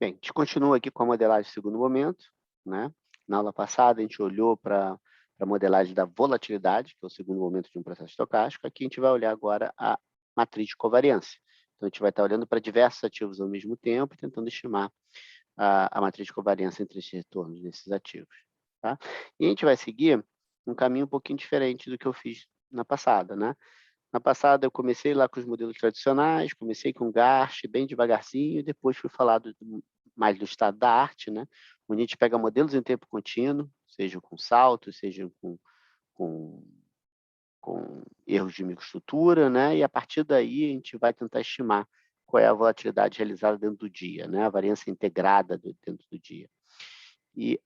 Bem, a gente continua aqui com a modelagem de segundo momento, né? Na aula passada, a gente olhou para a modelagem da volatilidade, que é o segundo momento de um processo estocástico. Aqui a gente vai olhar agora a matriz de covariância. Então, a gente vai estar olhando para diversos ativos ao mesmo tempo e tentando estimar a matriz de covariância entre esses retornos desses ativos. Tá? E a gente vai seguir um caminho um pouquinho diferente do que eu fiz na passada, né? Na passada, eu comecei lá com os modelos tradicionais, comecei com Garst, bem devagarzinho, e depois fui falar mais do estado da arte, né? Onde a gente pega modelos em tempo contínuo, seja com saltos, seja com, com erros de microestrutura, né? E a partir daí a gente vai tentar estimar qual é a volatilidade realizada dentro do dia, né? A variância integrada dentro do dia. E,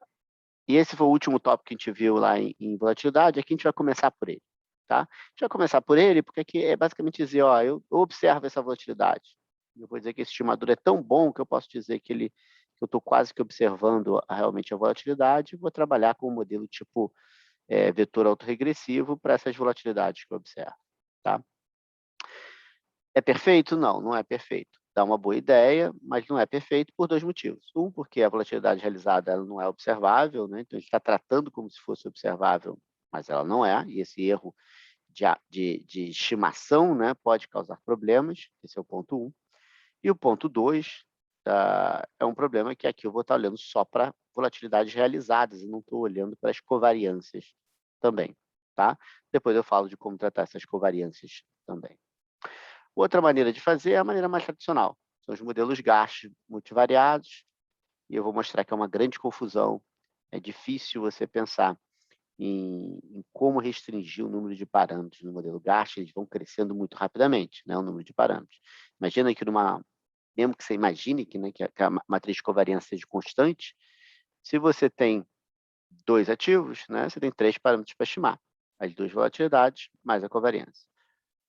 e esse foi o último tópico que a gente viu lá em volatilidade, aqui a gente vai começar por ele. Tá? A gente vai começar por ele, porque aqui é basicamente dizer, ó, eu observo essa volatilidade. Eu vou dizer que esse estimador é tão bom que eu posso dizer que eu estou quase que observando realmente a volatilidade e vou trabalhar com um modelo tipo vetor autorregressivo para essas volatilidades que eu observo. Tá? É perfeito? Não, não é perfeito. Dá uma boa ideia, mas não é perfeito por dois motivos. Um, porque a volatilidade realizada ela não é observável, né? Então a gente está tratando como se fosse observável, mas ela não é, e esse erro de estimação, né, pode causar problemas, esse é o ponto um. E o ponto 2 é um problema que aqui eu vou estar olhando só para volatilidades realizadas e não estou olhando para as covariâncias também. Tá? Depois eu falo de como tratar essas covariâncias também. Outra maneira de fazer é a maneira mais tradicional. São os modelos GAST multivariados, e eu vou mostrar que é uma grande confusão. É difícil você pensar em como restringir o número de parâmetros no modelo GAST, eles vão crescendo muito rapidamente, né, o número de parâmetros. Imagina que mesmo que você imagine que, né, que a matriz de covariância seja constante, se você tem dois ativos, né, você tem três parâmetros para estimar, as duas volatilidades mais a covariância.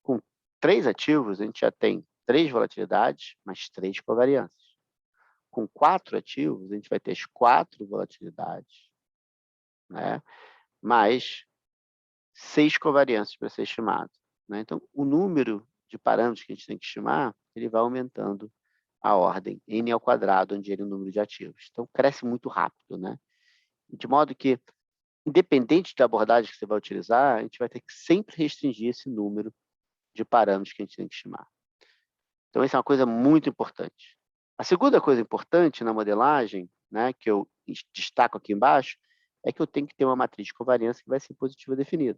Com três ativos, a gente já tem três volatilidades mais três covariâncias. Com quatro ativos, a gente vai ter as quatro volatilidades, né, mais seis covariâncias para ser estimado. Né? Então, o número de parâmetros que a gente tem que estimar, ele vai aumentando a ordem, n ao quadrado, onde ele é o número de ativos. Então, cresce muito rápido. Né? De modo que, independente da abordagem que você vai utilizar, a gente vai ter que sempre restringir esse número de parâmetros que a gente tem que estimar. Então, isso é uma coisa muito importante. A segunda coisa importante na modelagem, né, que eu destaco aqui embaixo, é que eu tenho que ter uma matriz de covariância que vai ser positiva definida.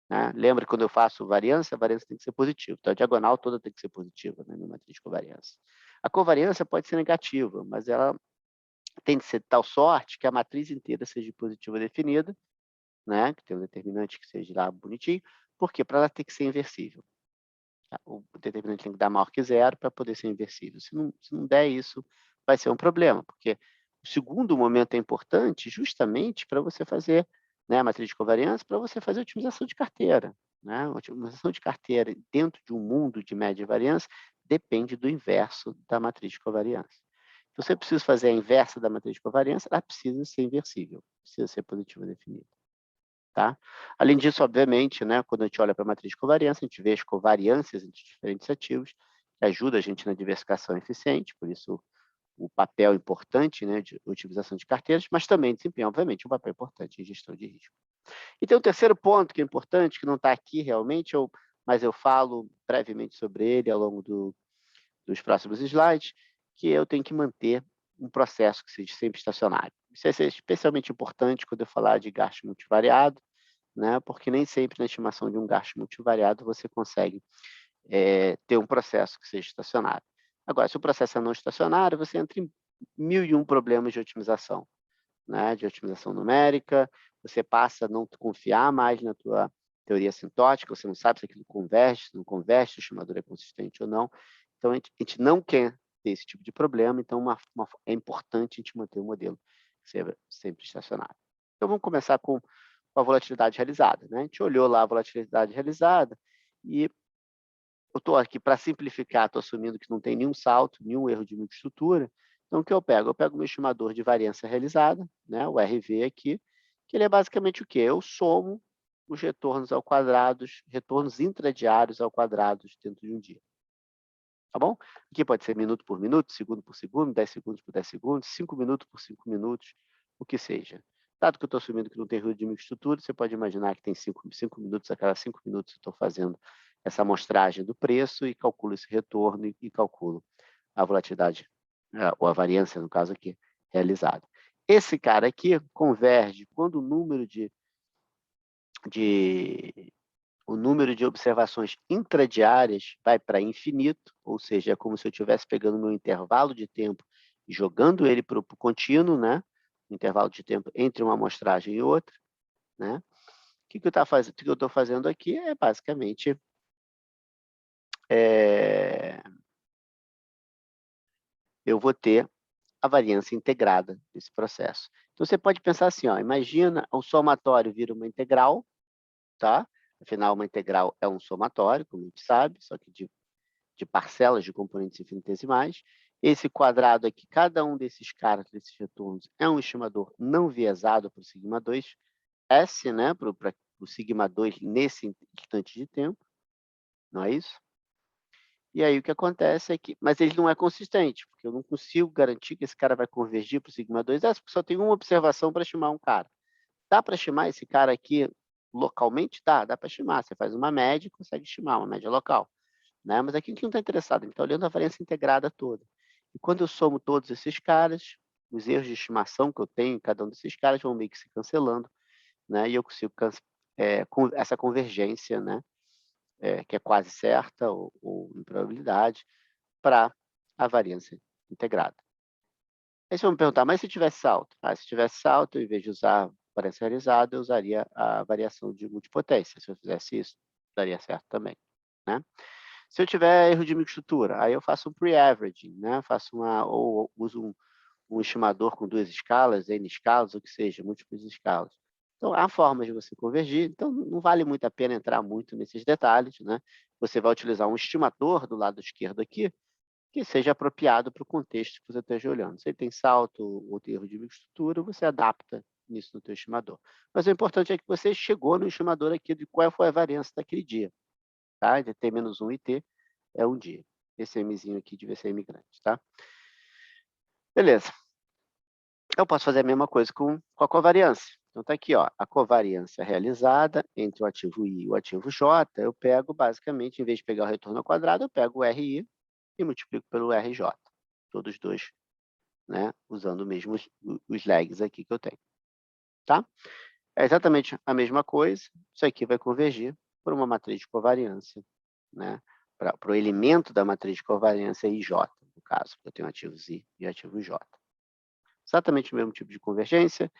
Né? Lembra que quando eu faço variância, a variância tem que ser positiva. Então, a diagonal toda tem que ser positiva, né, na matriz de covariância. A covariância pode ser negativa, mas ela tem de ser de tal sorte que a matriz inteira seja positiva definida, né, que tem um determinante que seja lá bonitinho, porque para ela ter que ser inversível. Tá? O determinante tem que dar maior que zero para poder ser inversível. Se não der isso, vai ser um problema, porque o segundo momento é importante justamente para você fazer, né, a matriz de covariância, para você fazer otimização de carteira. Né? A otimização de carteira dentro de um mundo de média variância depende do inverso da matriz de covariância. Se você precisa fazer a inversa da matriz de covariância, ela precisa ser inversível, precisa ser positiva definida. Tá? Além disso, obviamente, né, quando a gente olha para a matriz de covariância, a gente vê as covariâncias entre diferentes ativos, que ajuda a gente na diversificação eficiente, por isso o papel importante, né, de utilização de carteiras, mas também desempenha, obviamente, um papel importante em gestão de risco. E tem um terceiro ponto que é importante, que não está aqui realmente, mas eu falo brevemente sobre ele ao longo dos próximos slides, que eu tenho que manter um processo que seja sempre estacionário. Isso é especialmente importante quando eu falar de gasto multivariado, né? Porque nem sempre na estimação de um gasto multivariado você consegue ter um processo que seja estacionário. Agora, se o processo é não estacionário, você entra em mil e um problemas de otimização, né? De otimização numérica, você passa a não confiar mais na tua teoria assintótica, você não sabe se aquilo converge, se não converge, se o estimador é consistente ou não. Então, a gente não quer ter esse tipo de problema, então é importante a gente manter o modelo sempre estacionário. Então, vamos começar com a volatilidade realizada. Né? A gente olhou lá a volatilidade realizada e eu estou aqui para simplificar, estou assumindo que não tem nenhum salto, nenhum erro de microestrutura. Então, o que eu pego? Eu pego o meu estimador de variância realizada, né, o RV aqui, que ele é basicamente o quê? Eu somo os retornos ao quadrados, retornos intradiários ao quadrados dentro de um dia. tá bom? Aqui pode ser minuto por minuto, segundo por segundo, 10 segundos por 10 segundos, 5 minutos por 5 minutos, o que seja. Dado que eu estou assumindo que não tem ruído de microestrutura, você pode imaginar que tem 5 minutos, a cada 5 minutos eu estou fazendo essa amostragem do preço e calculo esse retorno e calculo a volatilidade, ou a variância, no caso aqui, realizada. Esse cara aqui converge quando o número de observações intradiárias vai para infinito, ou seja, é como se eu estivesse pegando meu intervalo de tempo e jogando ele para o contínuo, né? O intervalo de tempo entre uma amostragem e outra, né? O que eu estou fazendo aqui é basicamente eu vou ter a variância integrada desse processo. Então, você pode pensar assim, ó, imagina o somatório vira uma integral, tá? Afinal, uma integral é um somatório, como a gente sabe, só que de parcelas de componentes infinitesimais. Esse quadrado aqui, cada um desses caras, desses retornos, é um estimador não viesado para o sigma 2, S, né, para o sigma 2 nesse instante de tempo, não é isso? E aí o que acontece é que, mas ele não é consistente, porque eu não consigo garantir que esse cara vai convergir para o sigma 2, porque só tem uma observação para estimar um cara. Dá para estimar esse cara aqui localmente? Dá para estimar. Você faz uma média e consegue estimar, uma média local. Né? Mas aqui a gente não está interessado, a gente está olhando a variância integrada toda. E quando eu somo todos esses caras, os erros de estimação que eu tenho em cada um desses caras vão meio que se cancelando, né? E eu consigo com essa convergência, né? Que é quase certa ou em probabilidade, para a variância integrada. Aí vocês vão me perguntar, mas se tivesse salto? Se tivesse salto, em vez de usar variância realizada, eu usaria a variação de multipotência. Se eu fizesse isso, daria certo também, né? Se eu tiver erro de microestrutura, aí eu faço um pre-averaging, né? Ou uso um estimador com duas escalas, N escalas, ou que seja, múltiplas escalas. Então, há formas de você convergir, então não vale muito a pena entrar muito nesses detalhes, né? Você vai utilizar um estimador do lado esquerdo aqui, que seja apropriado para o contexto que você esteja olhando. Se ele tem salto ou tem erro de microestrutura, você adapta isso no teu estimador. Mas o importante é que você chegou no estimador aqui de qual foi a variância daquele dia, tá? De T-1 e T é um dia. Esse Mzinho aqui devia ser imigrante, tá? Beleza. Eu posso fazer a mesma coisa com a covariância. Então, está aqui, ó, a covariância realizada entre o ativo I e o ativo J, eu pego, basicamente, em vez de pegar o retorno ao quadrado, eu pego o RI e multiplico pelo RJ. Todos dois, né, usando mesmo os lags aqui que eu tenho. Tá? É exatamente a mesma coisa, isso aqui vai convergir por uma matriz de covariância, né, para o elemento da matriz de covariância IJ, no caso, porque eu tenho ativos I e ativos J. Exatamente o mesmo tipo de convergência,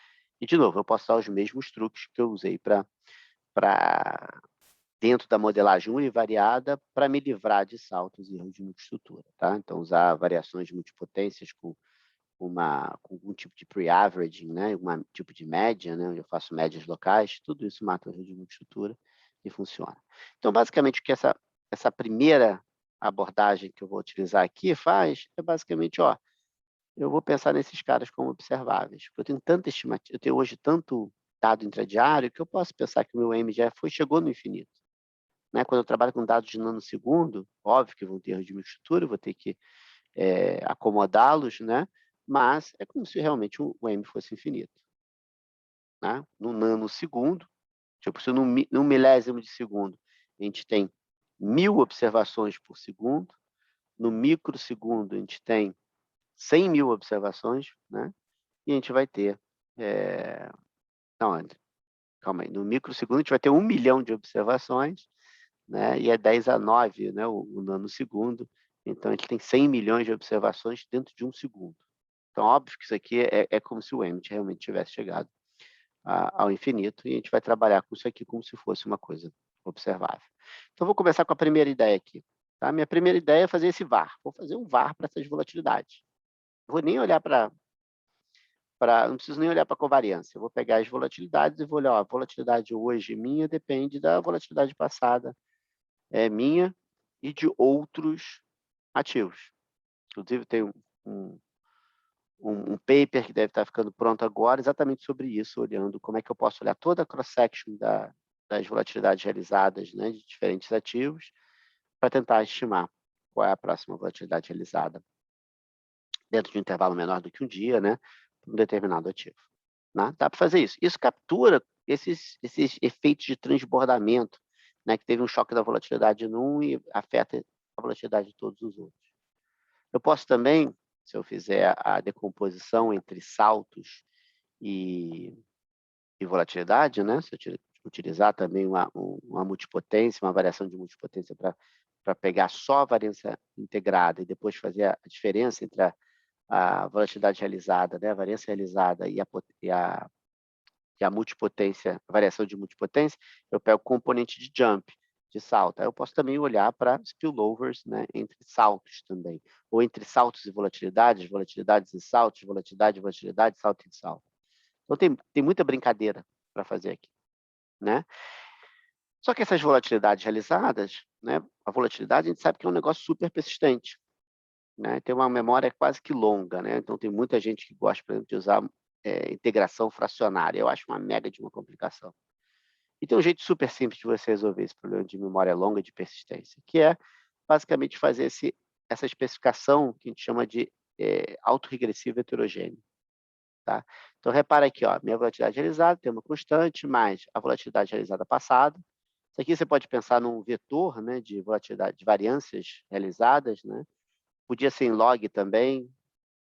e, de novo, eu posso usar os mesmos truques que eu usei para dentro da modelagem univariada para me livrar de saltos e erros de microestrutura. Tá? Então, usar variações de multipotências com um tipo de pre-averaging, né? Um tipo de média, né? Onde eu faço médias locais, tudo isso mata o erro de microestrutura e funciona. Então, basicamente, o que essa primeira abordagem que eu vou utilizar aqui faz é basicamente, ó, eu vou pensar nesses caras como observáveis. Eu tenho tanta estimativa, eu tenho hoje tanto dado intradiário que eu posso pensar que o meu M já chegou no infinito. Né? Quando eu trabalho com dados de nanosegundo, óbvio que vão ter erro de microestrutura, vou ter que acomodá-los, né? Mas é como se realmente o M fosse infinito. Né? No nanosegundo, tipo, se num milésimo de segundo a gente tem 1000 observações por segundo, no microsegundo a gente tem 100 mil observações, né? E a gente vai ter... Não, calma aí. No microsegundo a gente vai ter 1 milhão de observações, né? E é 10⁹, né? O nanosegundo. Então, a gente tem 100 milhões de observações dentro de um segundo. Então, óbvio que isso aqui é como se o Emmet realmente tivesse chegado ao infinito e a gente vai trabalhar com isso aqui como se fosse uma coisa observável. Então, vou começar com a primeira ideia aqui. Tá? Minha primeira ideia é fazer esse VAR. Vou fazer um VAR para essas volatilidades. Não vou nem olhar não preciso nem olhar para a covariância. Eu vou pegar as volatilidades e vou olhar, ó, a volatilidade hoje minha depende da volatilidade passada minha e de outros ativos. Inclusive, tem um paper que deve estar ficando pronto agora exatamente sobre isso, olhando como é que eu posso olhar toda a cross-section das volatilidades realizadas, né, de diferentes ativos para tentar estimar qual é a próxima volatilidade realizada dentro de um intervalo menor do que um dia, né, para um determinado ativo. Né? Dá para fazer isso. Isso captura esses efeitos de transbordamento, né, que teve um choque da volatilidade num e afeta a volatilidade de todos os outros. Eu posso também, se eu fizer a decomposição entre saltos e volatilidade, né, se eu utilizar também uma multipotência, uma variação de multipotência para pegar só a variância integrada e depois fazer a diferença entre a volatilidade realizada, né, a variância realizada e a multipotência, a variação de multipotência, eu pego o componente de jump, de salto. Aí eu posso também olhar para spillovers, né, entre saltos também, ou entre saltos e volatilidades, volatilidades e saltos, volatilidade, volatilidade, salto e salto. Então tem muita brincadeira para fazer aqui, né? Só que essas volatilidades realizadas, né, a volatilidade a gente sabe que é um negócio super persistente, né? Tem uma memória quase que longa, né? Então tem muita gente que gosta, por exemplo, de usar integração fracionária. Eu acho uma mega de uma complicação. E tem um jeito super simples de você resolver esse problema de memória longa e de persistência, que é basicamente fazer essa especificação que a gente chama de autorregressivo heterogêneo. Tá? Então, repara aqui, ó, minha volatilidade realizada tem uma constante, mais a volatilidade realizada passada. Isso aqui você pode pensar num vetor, né, de volatilidade, de variâncias realizadas, né? Podia ser em log também,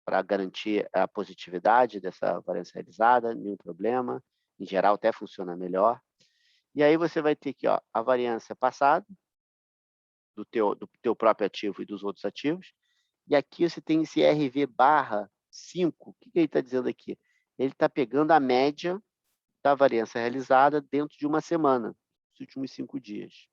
para garantir a positividade dessa variância realizada, nenhum problema. Em geral, até funciona melhor. E aí você vai ter aqui, ó, a variância passada do teu próprio ativo e dos outros ativos. E aqui você tem esse RV barra 5. O que ele está dizendo aqui? Ele está pegando a média da variância realizada dentro de uma semana, os últimos 5 dias.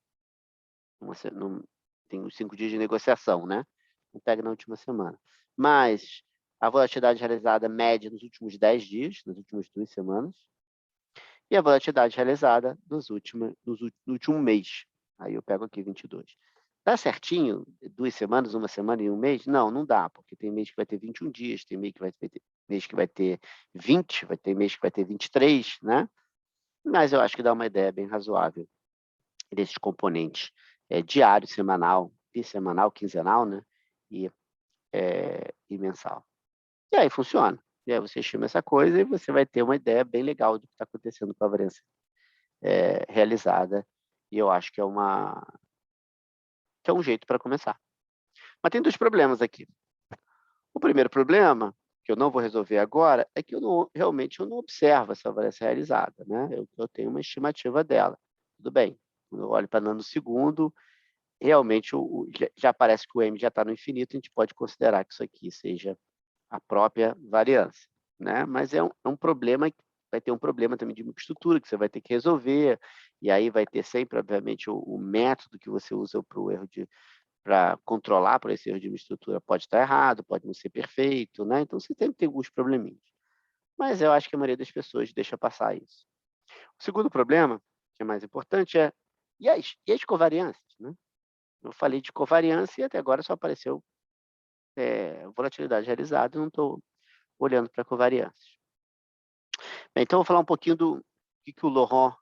Tem os 5 dias de negociação, né? Não pega na última semana. Mas a volatilidade realizada média nos últimos 10 dias, nas últimas 2 semanas, e a volatilidade realizada no último mês. Aí eu pego aqui 22. Dá certinho 2 semanas, 1 semana e 1 mês? Não, não dá, porque tem mês que vai ter 21 dias, tem mês que vai ter 20, vai ter mês que vai ter 23, né? Mas eu acho que dá uma ideia bem razoável desses componentes diário, semanal, bissemanal, quinzenal, né? E mensal. E aí funciona. E aí você estima essa coisa e você vai ter uma ideia bem legal do que está acontecendo com a variância realizada. E eu acho que é um jeito para começar. Mas tem 2 problemas aqui. O primeiro problema, que eu não vou resolver agora, é que realmente eu não observo essa variância realizada, né? Eu tenho uma estimativa dela. Tudo bem. Quando eu olho para nanosegundo, realmente já parece que o M já está no infinito, a gente pode considerar que isso aqui seja a própria variância, né? Mas é um problema, vai ter um problema também de microestrutura que você vai ter que resolver, e aí vai ter sempre, obviamente, o método que você usa para controlar por esse erro de microestrutura pode estar errado, pode não ser perfeito, né? Então você sempre tem alguns probleminhas. Mas eu acho que a maioria das pessoas deixa passar isso. O segundo problema, que é mais importante, e as covariâncias, né? Eu falei de covariância e até agora só apareceu volatilidade realizada, eu não estou olhando para covariâncias. Bem, então, eu vou falar um pouquinho do que o Laurent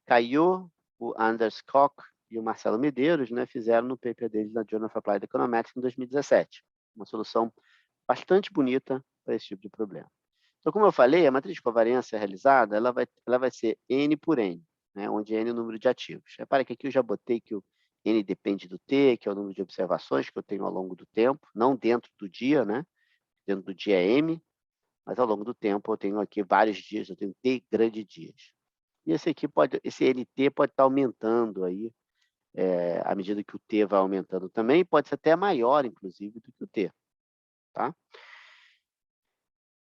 Caillot, o Anders Koch e o Marcelo Medeiros, né, fizeram no paper deles na Journal of Applied Econometrics em 2017. Uma solução bastante bonita para esse tipo de problema. Então, como eu falei, a matriz de covariância realizada ela vai ser N por N, né, onde N é o número de ativos. Repare que aqui eu já botei que o N depende do T, que é o número de observações que eu tenho ao longo do tempo, não dentro do dia, né? Dentro do dia é M, mas ao longo do tempo eu tenho aqui vários dias, eu tenho T grandes dias. E esse NT pode estar aumentando aí, à medida que o T vai aumentando também, pode ser até maior, inclusive, do que o T. Tá?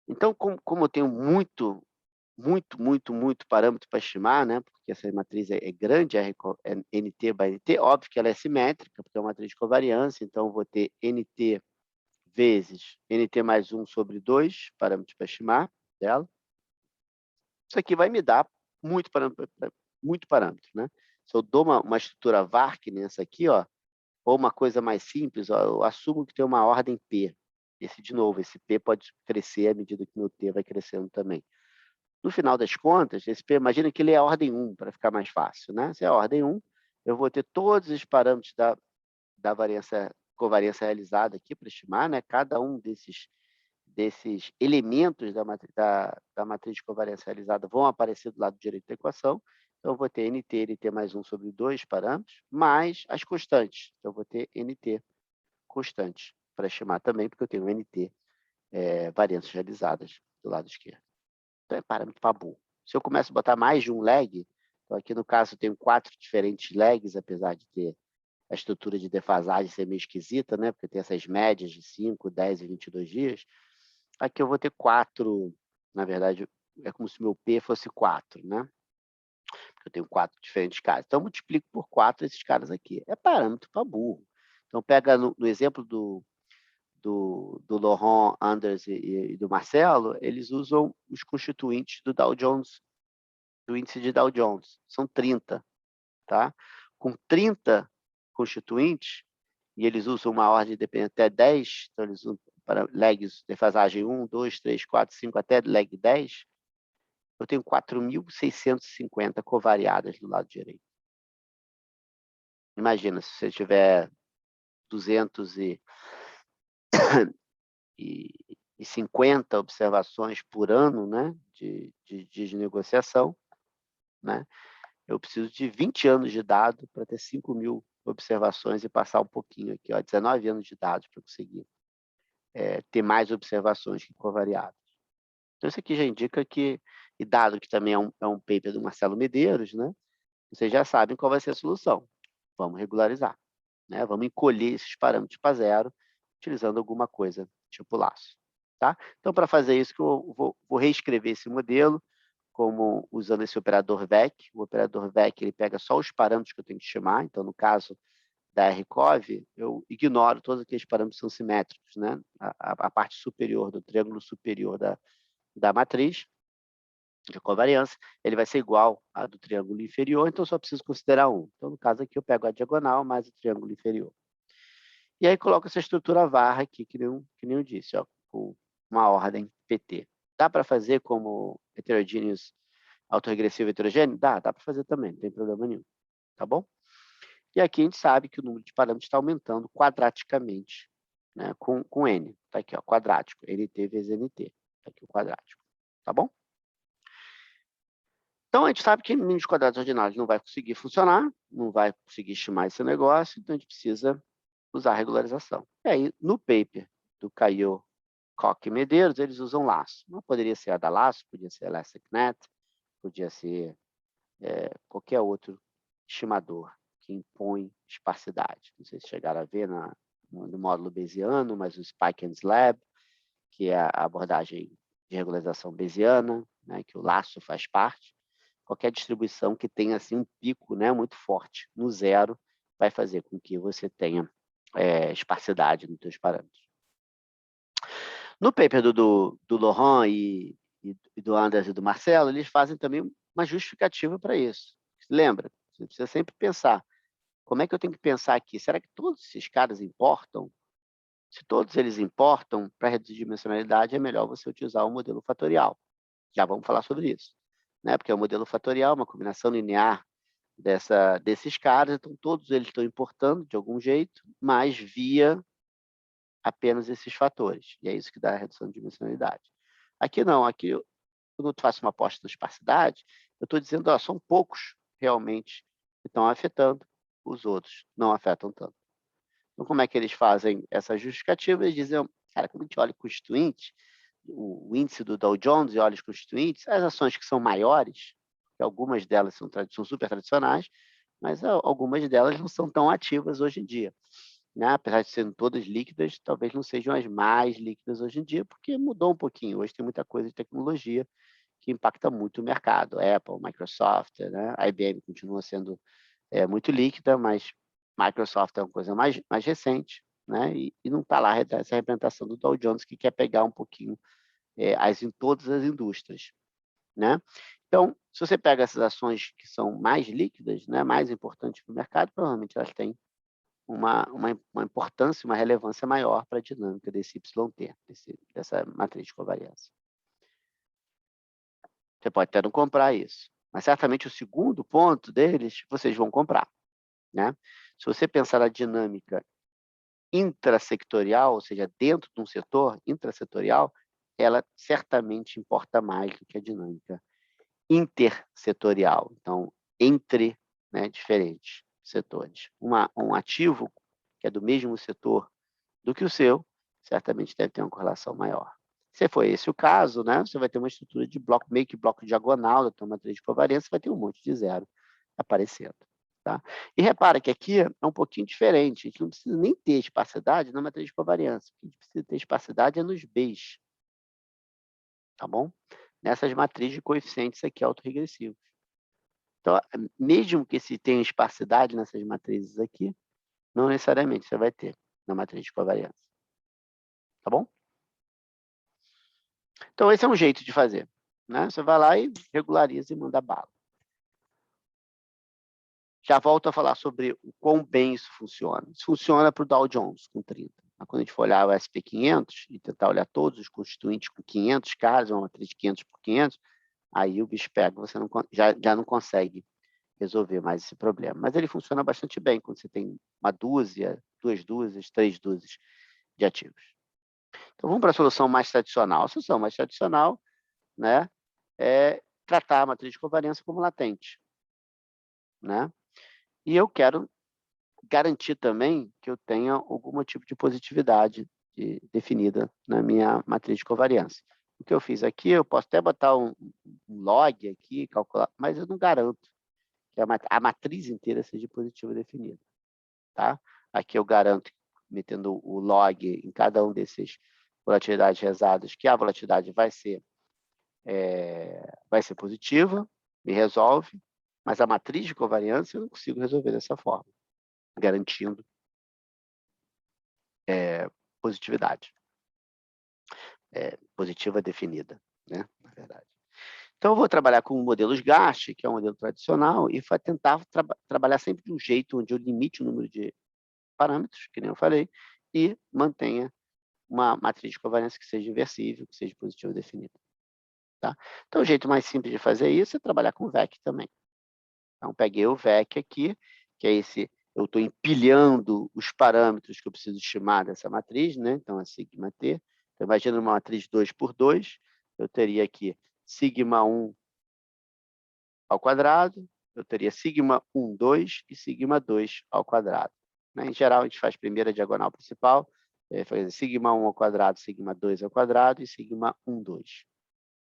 Então, como eu tenho muito parâmetro para estimar, né? Porque essa matriz é grande, é NT by NT, óbvio que ela é simétrica, porque é uma matriz de covariância, então eu vou ter NT vezes NT mais 1 sobre 2, parâmetros para estimar dela. Isso aqui vai me dar muito parâmetro, né? Se eu dou uma estrutura VARC nessa aqui, ó, ou uma coisa mais simples, ó, eu assumo que tem uma ordem P. Esse P pode crescer à medida que o meu T vai crescendo também. No final das contas, esse P, imagina que ele é a ordem 1, para ficar mais fácil, né? Se é a ordem 1, eu vou ter todos os parâmetros da variância covariância realizada aqui para estimar, né? Cada um desses elementos da matriz de covariância realizada vão aparecer do lado direito da equação. Então, eu vou ter NT, NT mais 1 sobre 2 parâmetros, mais as constantes. Então, eu vou ter NT constantes para estimar também, porque eu tenho NT variâncias realizadas do lado esquerdo. Então, é parâmetro para burro. Se eu começo a botar mais de um lag, então aqui no caso eu tenho 4 diferentes lags, apesar de ter a estrutura de defasagem ser meio esquisita, né? Porque tem essas médias de 5, 10 e 22 dias. Aqui eu vou ter 4, na verdade, é como se o meu P fosse 4, né? Porque eu tenho 4 diferentes caras. Então, eu multiplico por 4 esses caras aqui. É parâmetro para burro. Então, pega no exemplo do Laurent, Anders e do Marcelo, eles usam os constituintes do Dow Jones, do índice de Dow Jones. São 30, tá? Com 30 constituintes, e eles usam uma ordem dependente até 10, então eles usam para lags, defasagem 1, 2, 3, 4, 5, até lag 10, eu tenho 4.650 covariadas do lado direito. Imagina, se você tiver 250 observações por ano, né, de negociação, né? Eu preciso de 20 anos de dado para ter 5.000 observações e passar um pouquinho aqui, ó, 19 anos de dados para conseguir ter mais observações que covariadas. Então, isso aqui já indica que, e dado que também é um paper do Marcelo Medeiros, né, vocês já sabem qual vai ser a solução. Vamos regularizar, né? Vamos encolher esses parâmetros para zero, utilizando alguma coisa tipo laço. Tá? Então, para fazer isso, eu vou reescrever esse modelo, como usando esse operador VEC. O operador VEC ele pega só os parâmetros que eu tenho que estimar. Então, no caso da RCOV, eu ignoro todos aqueles parâmetros que são simétricos, né? A parte superior do triângulo superior da matriz de covariância, ele vai ser igual à do triângulo inferior, então só preciso considerar um. Então, no caso aqui, eu pego a diagonal mais o triângulo inferior. E aí coloco essa estrutura VAR aqui, que nem eu disse, ó, com uma ordem PT. Dá para fazer como heterogeneous, autorregressivo heterogêneo? Dá para fazer também, não tem problema nenhum. Tá bom? E aqui a gente sabe que o número de parâmetros está aumentando quadraticamente, né, com N. Está aqui, ó, quadrático, NT vezes NT. Está aqui o quadrático. Tá bom? Então, a gente sabe que números quadrados ordinários não vai conseguir funcionar, não vai conseguir estimar esse negócio, então a gente precisa usar a regularização. E aí, no paper do Caio, Koch e Medeiros, eles usam laço. Não poderia ser a da laço, podia ser a ElasticNet, podia ser qualquer outro estimador que impõe esparsidade. Não sei se chegaram a ver no módulo Bayesiano, mas o Spike and Slab, que é a abordagem de regularização bayesiana, né, que o laço faz parte. Qualquer distribuição que tenha assim, um pico, né, muito forte no zero vai fazer com que você tenha esparsidade nos seus parâmetros. No paper do Laurent e do Anders e do Marcelo, eles fazem também uma justificativa para isso. Lembra? Você precisa sempre pensar, como é que eu tenho que pensar aqui? Será que todos esses caras importam? Se todos eles importam, para reduzir dimensionalidade, é melhor você utilizar o modelo fatorial. Já vamos falar sobre isso. Né? Porque o modelo fatorial é uma combinação linear desses caras, então todos eles estão importando de algum jeito, mas via apenas esses fatores. E é isso que dá a redução de dimensionalidade. Aqui não, aqui quando eu faço uma aposta na esparsidade, eu estou dizendo, ó, são poucos realmente que estão afetando, os outros não afetam tanto. Então, como é que eles fazem essa justificativa? Eles dizem, cara, quando a gente olha o constituinte, o índice do Dow Jones e olha os constituintes, as ações que são maiores, que algumas delas são super tradicionais, mas algumas delas não são tão ativas hoje em dia. Né? Apesar de serem todas líquidas, talvez não sejam as mais líquidas hoje em dia, porque mudou um pouquinho. Hoje tem muita coisa de tecnologia que impacta muito o mercado. Apple, Microsoft, né? A IBM continua sendo muito líquida, mas Microsoft é uma coisa mais recente, né? E não está lá essa representação do Dow Jones, que quer pegar um pouquinho em todas as indústrias. Né? Então, se você pega essas ações que são mais líquidas, né, mais importantes para o mercado, provavelmente elas têm uma importância, uma relevância maior para a dinâmica desse YT, dessa matriz de covariância. Você pode até não comprar isso, mas certamente o segundo ponto deles vocês vão comprar. Né? Se você pensar na dinâmica intrasectorial, ou seja, dentro de um setor, intrasetorial, ela certamente importa mais do que a dinâmica intersetorial. Então, entre, né, diferentes setores. Um ativo que é do mesmo setor do que o seu, certamente deve ter uma correlação maior. Se for esse o caso, né, você vai ter uma estrutura de bloco, meio que bloco diagonal da tua matriz de covariância, vai ter um monte de zero aparecendo. Tá? E repara que aqui é um pouquinho diferente, a gente não precisa nem ter espacidade na matriz de covariância, o que a gente precisa ter espacidade é nos Bs, tá bom? Nessas matrizes de coeficientes aqui autorregressivos. Então, mesmo que se tenha espacidade nessas matrizes aqui, não necessariamente você vai ter na matriz de covariância. Tá bom? Então, esse é um jeito de fazer. Né? Você vai lá e regulariza e manda bala. Já volto a falar sobre o quão bem isso funciona. Isso funciona para o Dow Jones com 30. Mas quando a gente for olhar o SP500 e tentar olhar todos os constituintes com 500 caras, uma matriz de 500 por 500, aí o bicho pega, você não, já não consegue resolver mais esse problema. Mas ele funciona bastante bem quando você tem uma dúzia, duas dúzias, três dúzias de ativos. Então, vamos para a solução mais tradicional. A solução mais tradicional, né, é tratar a matriz de covariância como latente. Né? E eu quero garantir também que eu tenha algum tipo de positividade definida na minha matriz de covariância. O que eu fiz aqui, eu posso até botar um log aqui, calcular, mas eu não garanto que a matriz inteira seja positiva definida. Tá? Aqui eu garanto, metendo o log em cada um desses volatilidades rezadas, que a volatilidade vai ser positiva, me resolve, mas a matriz de covariância eu não consigo resolver dessa forma, garantindo positividade. Positiva definida, né? Na verdade. Então, eu vou trabalhar com modelos GAST, que é um modelo tradicional, e vai tentar trabalhar sempre de um jeito onde eu limite o número de parâmetros, que nem eu falei, e mantenha uma matriz de covariância que seja inversível, que seja positiva definida. Tá? Então, o jeito mais simples de fazer isso é trabalhar com VEC também. Então, peguei o VEC aqui, que é esse, eu estou empilhando os parâmetros que eu preciso estimar dessa matriz, né? Então, é sigma T. Então, imagina uma matriz 2 por 2, eu teria aqui sigma 1 ao quadrado, eu teria sigma 1, 2 e sigma 2 ao quadrado. Né? Em geral, a gente faz primeiro a diagonal principal, faz sigma 1 ao quadrado, sigma 2 ao quadrado e sigma 1, 2.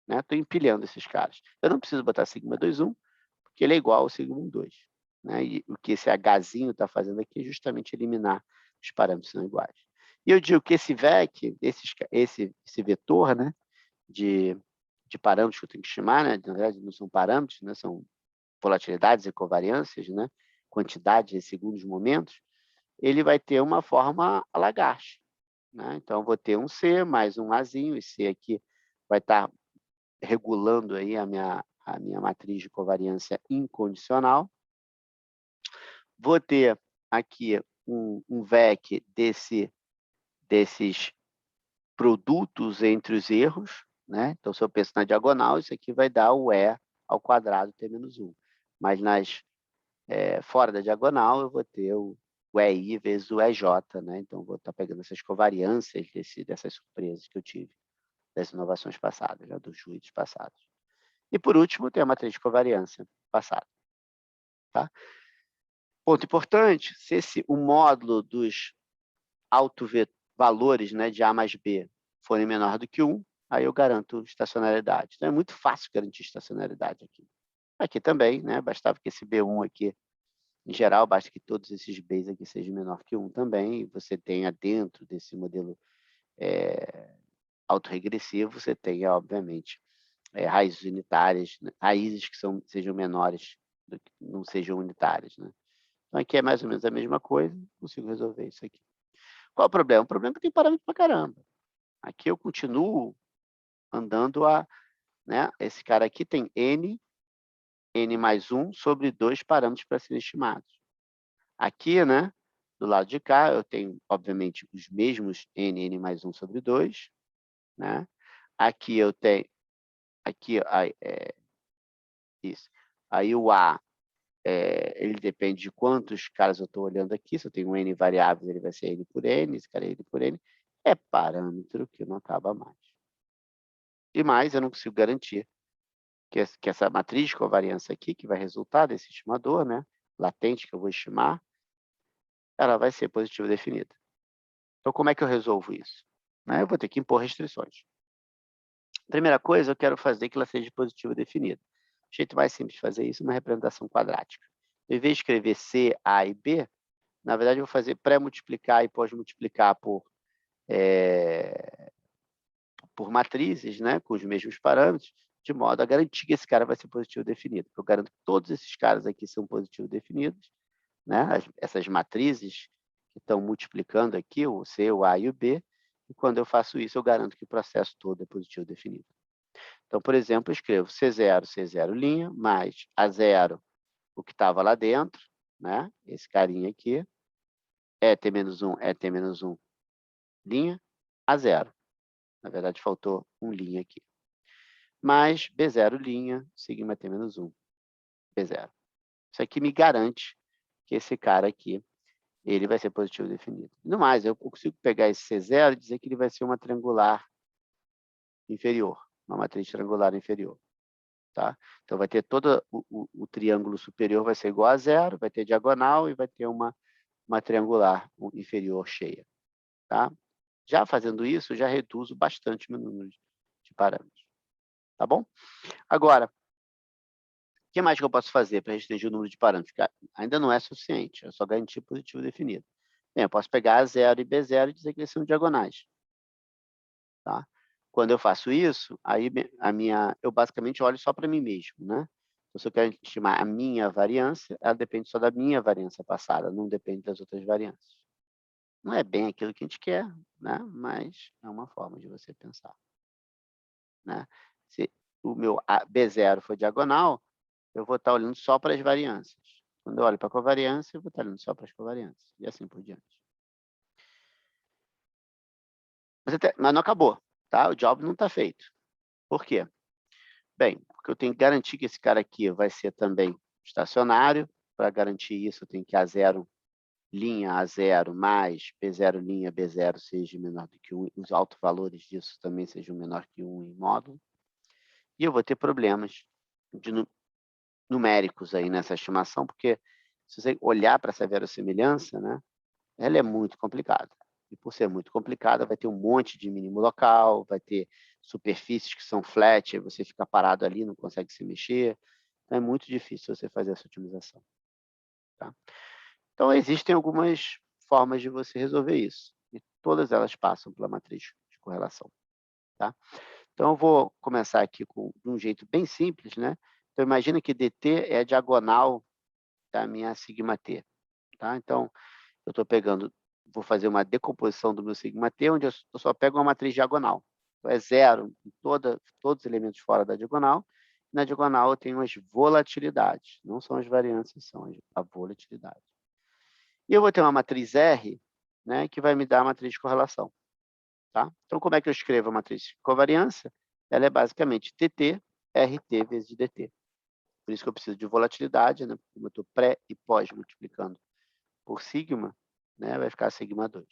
Estou empilhando esses caras. Eu não preciso botar sigma 2, 1, porque ele é igual ao sigma 1, 2. Né? E o que esse Hzinho está fazendo aqui é justamente eliminar os parâmetros não iguais. E eu digo que esse VEC, esse vetor, né, de parâmetros que eu tenho que estimar, né, na verdade não são parâmetros, né, são volatilidades e covariâncias, né, quantidade em segundos momentos, ele vai ter uma forma a Lagarche. Né? Então, eu vou ter um C mais um Azinho, e C aqui vai estar regulando aí a minha matriz de covariância incondicional. Vou ter aqui um VEC desses produtos entre os erros. Né? Então, se eu penso na diagonal, isso aqui vai dar o E ao quadrado T menos 1. Mas fora da diagonal, eu vou ter o EI vezes o EJ. Né? Então, vou estar pegando essas covariâncias dessas surpresas que eu tive, das inovações passadas, né? Dos juízos passados. E, por último, tem a matriz de covariância passada. Tá? Ponto importante, se o módulo dos valores, né, de A mais B forem menor do que 1, aí eu garanto estacionalidade. Então, é muito fácil garantir estacionalidade aqui. Aqui também, né, bastava que esse B1 aqui, em geral, basta que todos esses Bs aqui sejam menor que 1 também, e você tenha dentro desse modelo autorregressivo, você tenha, obviamente, raízes unitárias, né? Raízes que sejam menores, não sejam unitárias. Né? Então, aqui é mais ou menos a mesma coisa, consigo resolver isso aqui. Qual é o problema? O problema é que tem parâmetro para caramba. Aqui eu continuo andando né? Esse cara aqui tem N mais 1 sobre 2 parâmetros para serem estimados. Aqui, né? Do lado de cá, eu tenho, obviamente, os mesmos N mais 1 sobre 2. Né? Aqui eu tenho... Aqui, isso. Aí o A ele depende de quantos caras eu estou olhando aqui. Se eu tenho N variáveis, ele vai ser N por N, esse cara é N por N. É parâmetro que não acaba mais. E mais, eu não consigo garantir que essa matriz de covariância aqui, que vai resultar desse estimador, né, latente que eu vou estimar, ela vai ser positiva definida. Então, como é que eu resolvo isso? Eu vou ter que impor restrições. Primeira coisa, eu quero fazer que ela seja positiva definida. O jeito mais simples de fazer isso é uma representação quadrática. Em vez de escrever C, A e B, na verdade, eu vou fazer pré-multiplicar e pós-multiplicar por matrizes, né, com os mesmos parâmetros, de modo a garantir que esse cara vai ser positivo definido. Eu garanto que todos esses caras aqui são positivos definidos, né, essas matrizes que estão multiplicando aqui, o C, o A e o B, e quando eu faço isso, eu garanto que o processo todo é positivo definido. Então, por exemplo, eu escrevo C0, C0', mais A0, o que estava lá dentro, né, esse carinha aqui, ET-1, ET-1, linha, A0. Na verdade, faltou um linha aqui. Mais B0', sigma T-1, B0. Isso aqui me garante que esse cara aqui, ele vai ser positivo definido. No mais, eu consigo pegar esse C0 e dizer que ele vai ser uma triangular inferior, uma matriz triangular inferior. Tá? Então, vai ter todo o triângulo superior vai ser igual a zero, vai ter diagonal e vai ter uma triangular inferior cheia. Tá? Já fazendo isso, já reduzo bastante o meu número de parâmetros. Tá bom? Agora, o que mais que eu posso fazer para restringir o número de parâmetros? Ainda não é suficiente, é só garantir positivo definido. Bem, eu posso pegar A0 e B0 e dizer que eles são diagonais. Tá? Quando eu faço isso, aí eu basicamente olho só para mim mesmo. Né? Então, se eu quero estimar a minha variância, ela depende só da minha variância passada, não depende das outras variâncias. Não é bem aquilo que a gente quer, né? Mas é uma forma de você pensar. Né? Se o meu B0 for diagonal, eu vou estar olhando só para as variâncias. Quando eu olho para a covariância, eu vou estar olhando só para as covariâncias. E assim por diante. Mas não acabou. Tá? O job não está feito. Por quê? Bem, porque eu tenho que garantir que esse cara aqui vai ser também estacionário. Para garantir isso, eu tenho que A0, linha A0 mais B0, linha B0 seja menor do que 1. Os autovalores disso também sejam menor que 1 em módulo. E eu vou ter problemas numéricos aí nessa estimação, porque se você olhar para essa verossimilhança, né, ela é muito complicada. E por ser muito complicada, vai ter um monte de mínimo local, vai ter superfícies que são flat, aí você fica parado ali, não consegue se mexer. Então, é muito difícil você fazer essa otimização. Tá? Então, existem algumas formas de você resolver isso. E todas elas passam pela matriz de correlação. Tá? Então, eu vou começar aqui de um jeito bem simples. Né? Então, imagina que dt é a diagonal da minha sigma t. Tá? Então, eu estou pegando, vou fazer uma decomposição do meu sigma t, onde eu só pego uma matriz diagonal. Então, é zero em todos os elementos fora da diagonal. Na diagonal, eu tenho as volatilidades. Não são as variâncias, são a volatilidade. E eu vou ter uma matriz R, né, que vai me dar a matriz de correlação. Tá? Então, como é que eu escrevo a matriz de covariância? Ela é basicamente TT, RT vezes DT. Por isso que eu preciso de volatilidade, né? Como eu estou pré e pós multiplicando por sigma, né? Vai ficar sigma 2,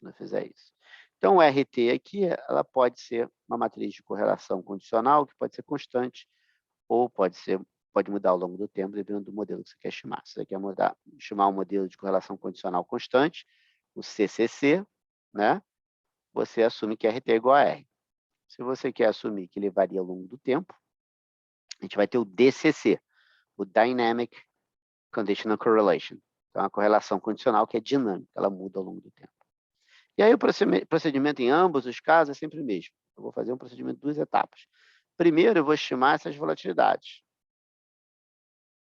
quando eu fizer isso. Então, o RT aqui, ela pode ser uma matriz de correlação condicional, que pode ser constante, ou pode mudar ao longo do tempo, dependendo do modelo que você quer estimar. Se você quer estimar um modelo de correlação condicional constante, o CCC, né? Você assume que RT é igual a R. Se você quer assumir que ele varia ao longo do tempo, a gente vai ter o DCC, o Dynamic Conditional Correlation. Então, a correlação condicional que é dinâmica, ela muda ao longo do tempo. E aí o procedimento em ambos os casos é sempre o mesmo. Eu vou fazer um procedimento de 2 etapas. Primeiro, eu vou estimar essas volatilidades.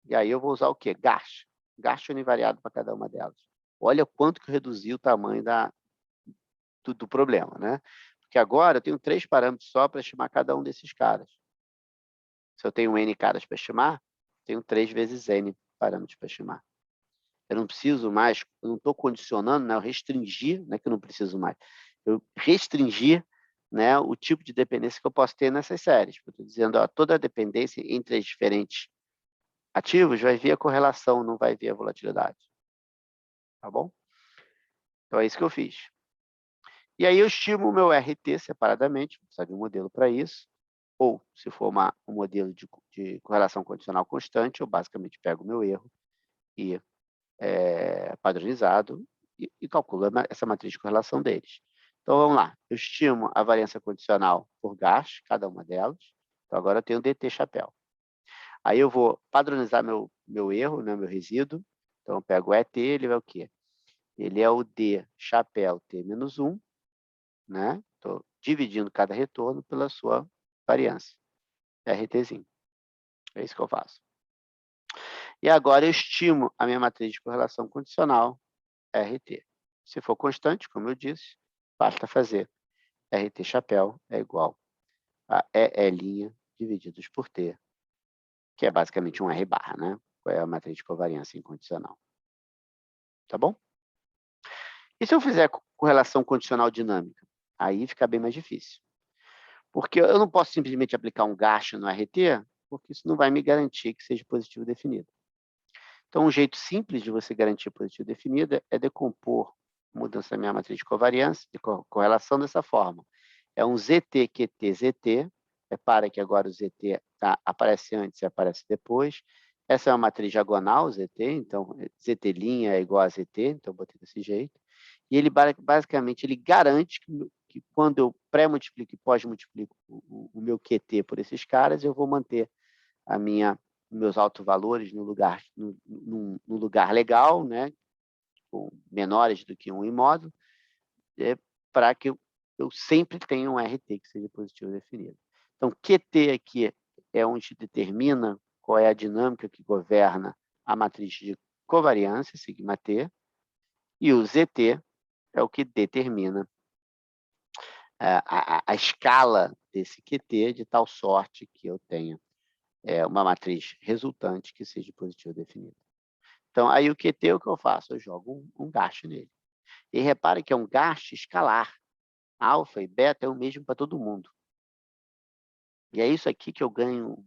E aí eu vou usar o quê? GAST. GAST univariado para cada uma delas. Olha quanto que eu reduzi o tamanho do problema, né? Porque agora eu tenho 3 parâmetros só para estimar cada um desses caras. Se eu tenho N caras para estimar, tenho 3 vezes N parâmetros para estimar. Eu não preciso mais, eu não estou condicionando, né? Eu restringir, não é que eu não preciso mais. Eu restringir, né, o tipo de dependência que eu posso ter nessas séries. Eu estou dizendo, ó, toda a dependência entre as diferentes ativos, vai ver a correlação, não vai ver a volatilidade. Tá bom? Então, é isso que eu fiz. E aí eu estimo o meu RT separadamente, vou precisar de um modelo para isso, ou, se for um modelo de correlação condicional constante, eu basicamente pego o meu erro e padronizado e calculo essa matriz de correlação deles. Então, vamos lá. Eu estimo a variância condicional por GARCH, cada uma delas. Então, agora eu tenho o DT chapéu. Aí eu vou padronizar meu erro, né, meu resíduo. Então, eu pego o ET, ele é o quê? Ele é o D chapéu T-1, né? Estou dividindo cada retorno pela sua variância, RTzinho. É isso que eu faço. E agora eu estimo a minha matriz de correlação condicional, RT. Se for constante, como eu disse, basta fazer RT chapéu é igual a EE' divididos por T, que é basicamente um R barra, né? Qual é a matriz de covariância incondicional. Tá bom? E se eu fizer correlação condicional dinâmica? Aí fica bem mais difícil. Porque eu não posso simplesmente aplicar um gasto no RT, porque isso não vai me garantir que seja positivo definido. Então, um jeito simples de você garantir positivo definido é decompor a mudança da minha matriz de covariância, de correlação dessa forma. É um ZT, QT, ZT. Repara que agora o ZT aparece antes e aparece depois. Essa é uma matriz diagonal, ZT, então ZT' é igual a ZT, então eu botei desse jeito. E ele basicamente ele garante que quando eu pré-multiplico e pós-multiplico o meu QT por esses caras, eu vou manter meus autovalores no lugar legal, né, com menores do que 1 em módulo, para que eu sempre tenha um RT que seja positivo definido. Então, QT aqui é onde determina qual é a dinâmica que governa a matriz de covariância, sigma T, e o ZT é o que determina a escala desse QT de tal sorte que eu tenha uma matriz resultante que seja positiva definida. Então, aí o QT, o que eu faço? Eu jogo um gasto nele. E repare que é um gasto escalar. Alfa e beta é o mesmo para todo mundo. E é isso aqui que eu ganho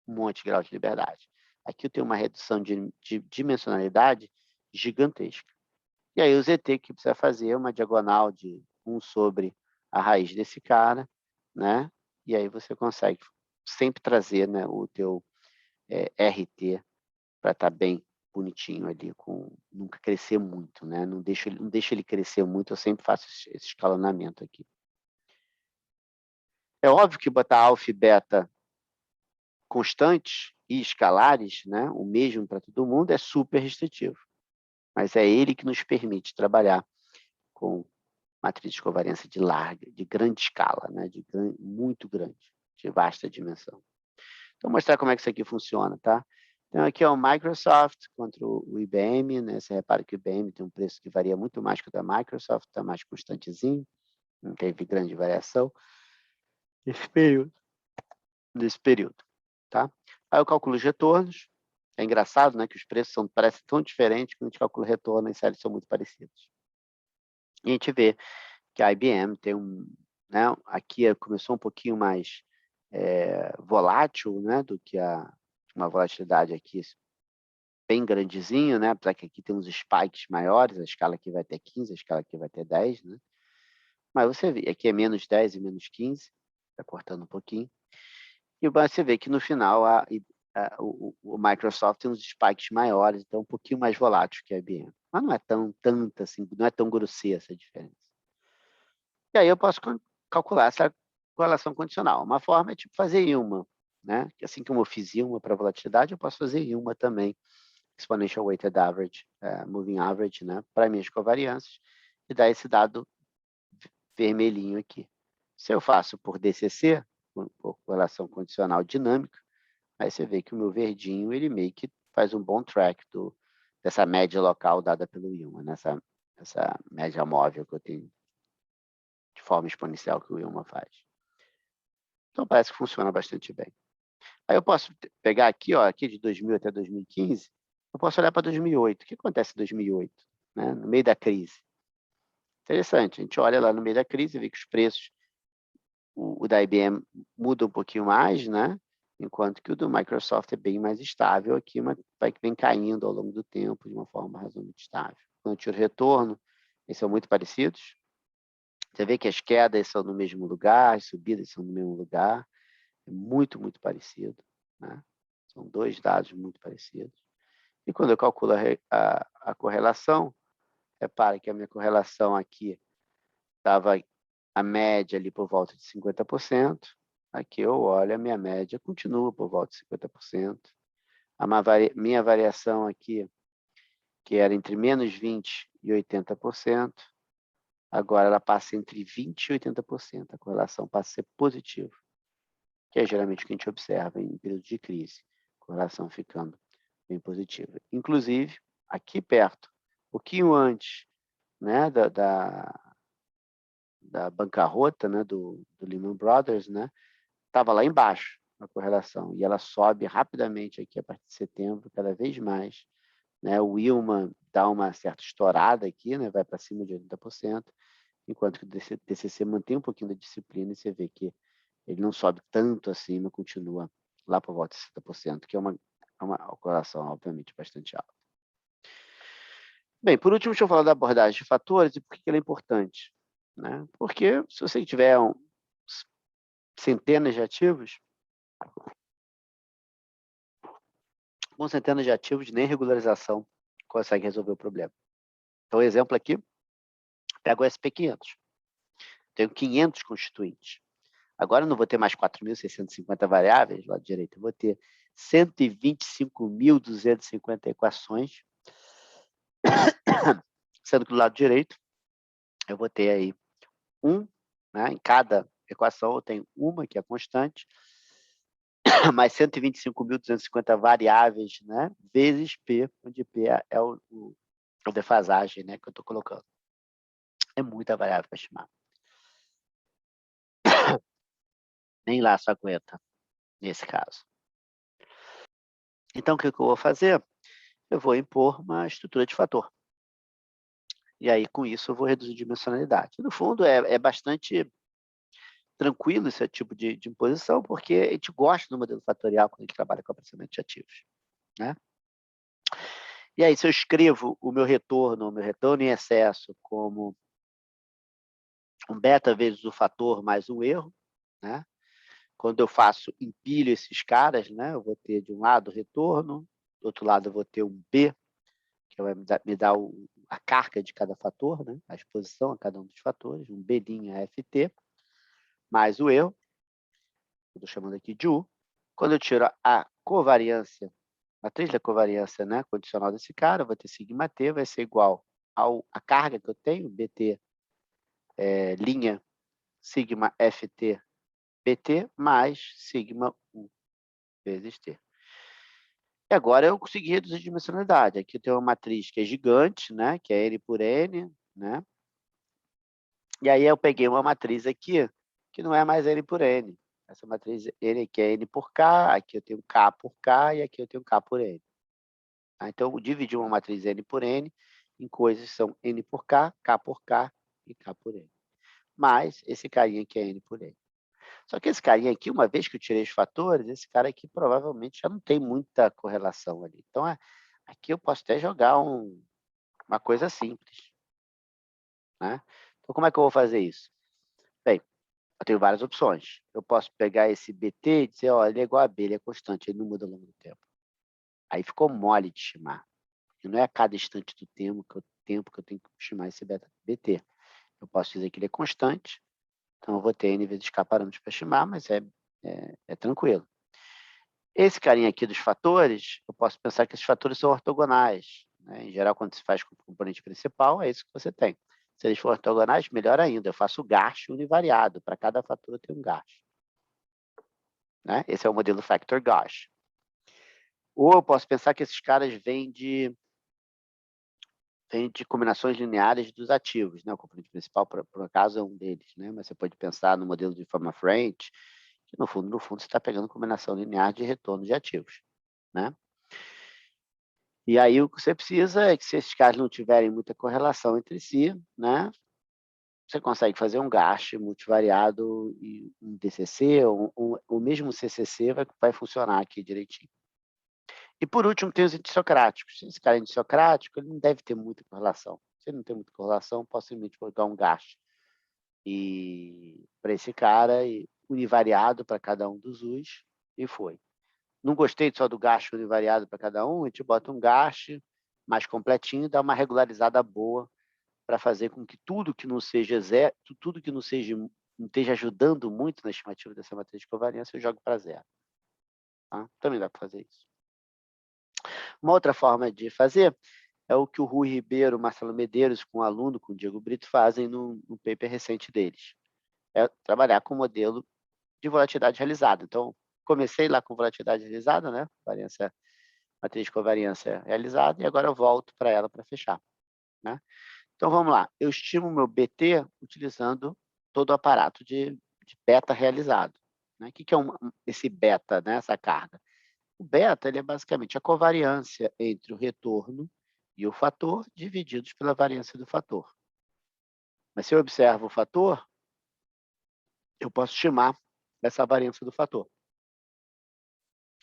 um monte de grau de liberdade. Aqui eu tenho uma redução de dimensionalidade gigantesca. E aí o ZT que precisa fazer é uma diagonal de 1 sobre a raiz desse cara, né? E aí você consegue sempre trazer, né, o teu RT para estar bem bonitinho ali, nunca crescer muito, né? Não deixo ele crescer muito, eu sempre faço esse escalonamento aqui. É óbvio que botar alfa e beta constantes e escalares, né, o mesmo para todo mundo, é super restritivo. Mas é ele que nos permite trabalhar com matriz de covariância de grande escala, né, muito grande, de vasta dimensão. Então, vou mostrar como é que isso aqui funciona, tá? Então, aqui é o Microsoft contra o IBM, né? Você repara que o IBM tem um preço que varia muito mais que o da Microsoft, está mais constantezinho, não teve grande variação nesse período, tá? Aí eu calculo os retornos. É engraçado, né, que os preços parecem tão diferentes que a gente calcula o retorno, as séries são muito parecidas. E a gente vê que a IBM tem né, aqui começou um pouquinho mais volátil, né, do que uma volatilidade aqui bem grandezinho, né, apesar que aqui tem uns spikes maiores, a escala aqui vai ter 15, a escala aqui vai ter 10, né? Mas você vê, aqui é menos 10 e menos 15, está cortando um pouquinho. E você vê que no final o Microsoft tem uns spikes maiores, então um pouquinho mais volátil que a IBM. Mas não é tanta assim, não é tão grosseira essa diferença. E aí eu posso calcular essa correlação condicional. Uma forma é tipo fazer ILMA, né? Assim como eu fiz ILMA para volatilidade, eu posso fazer ILMA também, Exponential Weighted Average, Moving Average, né? Para minhas covariâncias, e dar esse dado vermelhinho aqui. Se eu faço por DCC, por correlação condicional dinâmica, aí você vê que o meu verdinho, ele meio que faz um bom track dessa média local dada pelo ILMA, essa média móvel que eu tenho de forma exponencial que o ILMA faz. Então, parece que funciona bastante bem. Aí eu posso pegar aqui, ó, aqui de 2000 até 2015, eu posso olhar para 2008. O que acontece em 2008, né, no meio da crise? Interessante, a gente olha lá no meio da crise e vê que os preços, o da IBM muda um pouquinho mais, né? enquanto que o do Microsoft é bem mais estável aqui, mas vem caindo ao longo do tempo de uma forma razoavelmente estável. Quando eu tiro o retorno, eles são muito parecidos. Você vê que as quedas são no mesmo lugar, as subidas são no mesmo lugar. É muito, muito parecido, né? São dois dados muito parecidos. E quando eu calculo a correlação, repare que a minha correlação aqui estava a média ali por volta de 50%. Aqui eu olho, a minha média continua por volta de 50%. Minha variação aqui, que era entre menos 20% e 80%, agora ela passa entre 20% e 80%. A correlação passa a ser positiva, que é geralmente o que a gente observa em períodos de crise. A correlação ficando bem positiva. Inclusive, aqui perto, um pouquinho antes, né, da bancarrota, né, do Lehman Brothers, né, estava lá embaixo a correlação, e ela sobe rapidamente aqui a partir de setembro, cada vez mais. Né? O Wilma dá uma certa estourada aqui, né, vai para cima de 80%, enquanto que o DCC mantém um pouquinho da disciplina e você vê que ele não sobe tanto acima, continua lá por volta de 60%, que é uma correlação, obviamente, bastante alta. Bem, por último, deixa eu falar da abordagem de fatores e por que ela é importante. Né? Porque se você tiver centenas de ativos, com centenas de ativos, nem regularização consegue resolver o problema. Então, exemplo aqui, pego o SP500. Tenho 500 constituintes. Agora eu não vou ter mais 4.650 variáveis lá direito, eu vou ter 125.250 equações, sendo que do lado direito eu vou ter aí né, em cada equação eu tenho uma que é constante, mais 125.250 variáveis, né, vezes P, onde P é a defasagem, né, que eu estou colocando. É muita variável para estimar. Nem lá só aguenta, nesse caso. Então, o que eu vou fazer? Eu vou impor uma estrutura de fator. E aí, com isso, eu vou reduzir a dimensionalidade. No fundo, é bastante tranquilo esse tipo de imposição, porque a gente gosta do modelo fatorial quando a gente trabalha com apreciamento de ativos. Né? E aí, se eu escrevo o meu retorno em excesso, como um beta vezes o fator mais um erro, né? Quando eu empilho esses caras, né? Eu vou ter de um lado o retorno, do outro lado eu vou ter um B, que vai me dar a carga de cada fator, né? A exposição a cada um dos fatores, um B' FT, mais o erro, eu estou chamando aqui de U. Quando eu tiro a covariância, a matriz da covariância, né, condicional desse cara, eu vou ter sigma T, vai ser igual à carga que eu tenho, BT, linha sigma FT BT, mais sigma U vezes T. E agora eu consegui reduzir a dimensionalidade. Aqui eu tenho uma matriz que é gigante, né, que é N por N, né? E aí eu peguei uma matriz aqui que não é mais N por N. Essa matriz N aqui é N por K, aqui eu tenho K por K e aqui eu tenho K por N. Então, eu dividi uma matriz N por N em coisas que são N por K por K e K por N. Mais esse carinha aqui é N por N. Só que esse carinha aqui, uma vez que eu tirei os fatores, esse cara aqui provavelmente já não tem muita correlação ali. Então, aqui eu posso até jogar uma coisa simples. Né? Então, como é que eu vou fazer isso? Bem, eu tenho várias opções. Eu posso pegar esse BT e dizer, ó, ele é igual a B, ele é constante, ele não muda ao longo do tempo. Aí ficou mole de estimar. E não é a cada instante do tempo que eu tenho que estimar esse BT. Eu posso dizer que ele é constante, então eu vou ter N vezes K parâmetros para estimar, mas é tranquilo. Esse carinha aqui dos fatores, eu posso pensar que esses fatores são ortogonais. Né? Em geral, quando se faz com o componente principal, é isso que você tem. Se eles forem ortogonais, melhor ainda. Eu faço gasto univariado. Para cada fator eu tenho um gasto. Né? Esse é o modelo Factor Gauss. Ou eu posso pensar que esses caras vêm de combinações lineares dos ativos. Né? O componente principal, por acaso, é um deles. Né? Mas você pode pensar no modelo de forma frente, que no fundo você está pegando combinação linear de retorno de ativos. Né? E aí o que você precisa é que se esses caras não tiverem muita correlação entre si, né, você consegue fazer um GAST multivariado e um DCC, o mesmo CCC vai funcionar aqui direitinho. E, por último, tem os antissocráticos. Esse cara é antissocrático, ele não deve ter muita correlação. Se ele não tem muita correlação, posso simplesmente colocar um GAST para esse cara, e univariado para cada um dos U's, e foi. Não gostei só do GAST univariado para cada um, a gente bota um GAST mais completinho e dá uma regularizada boa para fazer com que tudo que não seja zero, tudo que não esteja ajudando muito na estimativa dessa matriz de covariância, eu jogo para zero. Tá? Também dá para fazer isso. Uma outra forma de fazer é o que o Rui Ribeiro, Marcelo Medeiros, com o aluno, com o Diego Brito, fazem no paper recente deles. É trabalhar com o modelo de volatilidade realizada. Então, comecei lá com volatilidade realizada, né? Matriz de covariância realizada, e agora eu volto para ela para fechar. Né? Então, vamos lá. Eu estimo o meu BT utilizando todo o aparato de beta realizado. Né? O que é esse beta, né? Essa carga? O beta ele é basicamente a covariância entre o retorno e o fator divididos pela variância do fator. Mas se eu observo o fator, eu posso estimar essa variância do fator.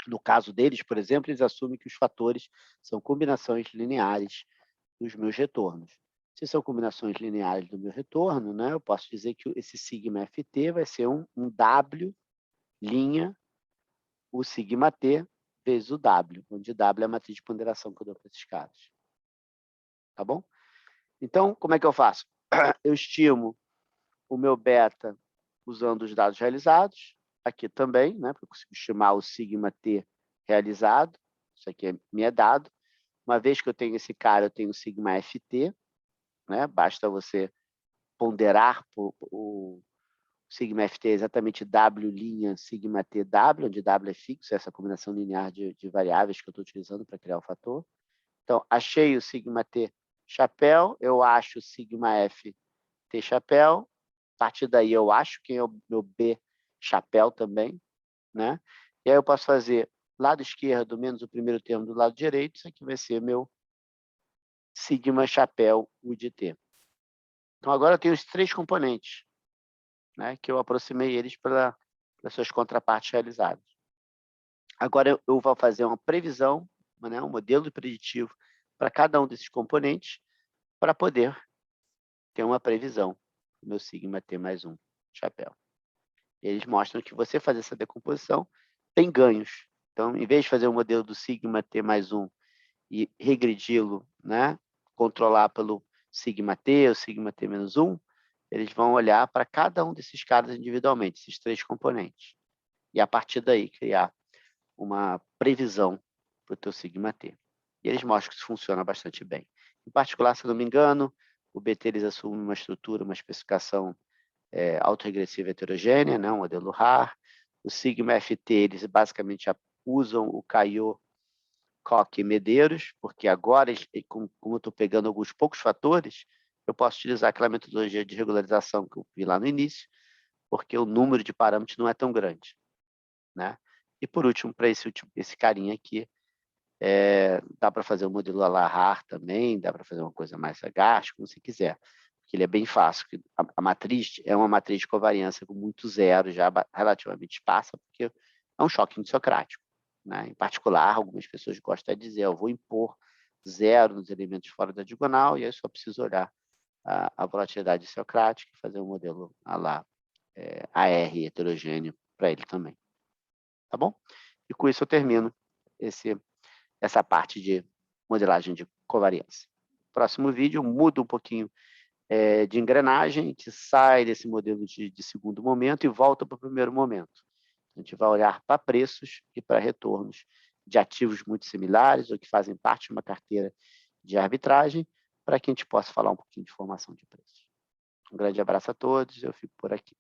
No caso deles, por exemplo, eles assumem que os fatores são combinações lineares dos meus retornos. Se são combinações lineares do meu retorno, né, eu posso dizer que esse sigma ft vai ser um W' o sigma t vezes o W, onde W é a matriz de ponderação que eu dou para esses caras. Tá bom? Então, como é que eu faço? Eu estimo o meu beta usando os dados realizados, aqui também, né, porque eu consigo estimar o sigma t realizado, isso aqui me é dado. Uma vez que eu tenho esse cara, eu tenho o sigma ft, né, basta você ponderar o sigma ft é exatamente W' sigma t W, onde W é fixo, essa combinação linear de variáveis que eu estou utilizando para criar o fator. Então, achei o sigma t chapéu, eu acho o sigma f t chapéu, a partir daí eu acho quem é o meu B chapéu também, né? E aí eu posso fazer lado esquerdo menos o primeiro termo do lado direito, isso aqui vai ser meu sigma chapéu U de T. Então agora eu tenho os três componentes, né, que eu aproximei eles pelas suas contrapartes realizadas. Agora eu vou fazer uma previsão, né, um modelo preditivo para cada um desses componentes para poder ter uma previsão do meu sigma T mais 1 chapéu. Eles mostram que você fazer essa decomposição tem ganhos. Então, em vez de fazer o modelo do sigma T mais 1 e regredi-lo, né, controlar pelo sigma T ou sigma T menos 1, eles vão olhar para cada um desses caras individualmente, esses três componentes. E, a partir daí, criar uma previsão para o teu sigma T. E eles mostram que isso funciona bastante bem. Em particular, se eu não me engano, o BT eles assumem uma estrutura, uma especificação autorregressiva heterogênea, né, um modelo RAR. O sigma FT, eles basicamente usam o Caillot, Koch e Medeiros, porque agora, como eu estou pegando alguns poucos fatores, eu posso utilizar aquela metodologia de regularização que eu vi lá no início, porque o número de parâmetros não é tão grande. Né? E, por último, para esse carinha aqui, dá para fazer um modelo à la RAR também, dá para fazer uma coisa mais sagaz, como você quiser. Porque ele é bem fácil. A matriz é uma matriz de covariância com muito zero, já relativamente esparsa, porque é um choque antissocrático. Né? Em particular, algumas pessoas gostam de dizer, eu vou impor zero nos elementos fora da diagonal, e aí eu só preciso olhar a volatilidade socrática e fazer um modelo à la AR heterogêneo para ele também. Tá bom? E com isso eu termino essa parte de modelagem de covariância. Próximo vídeo, eu mudo um pouquinho de engrenagem, a gente sai desse modelo de segundo momento e volta para o primeiro momento. A gente vai olhar para preços e para retornos de ativos muito similares ou que fazem parte de uma carteira de arbitragem, para que a gente possa falar um pouquinho de formação de preços. Um grande abraço a todos, eu fico por aqui.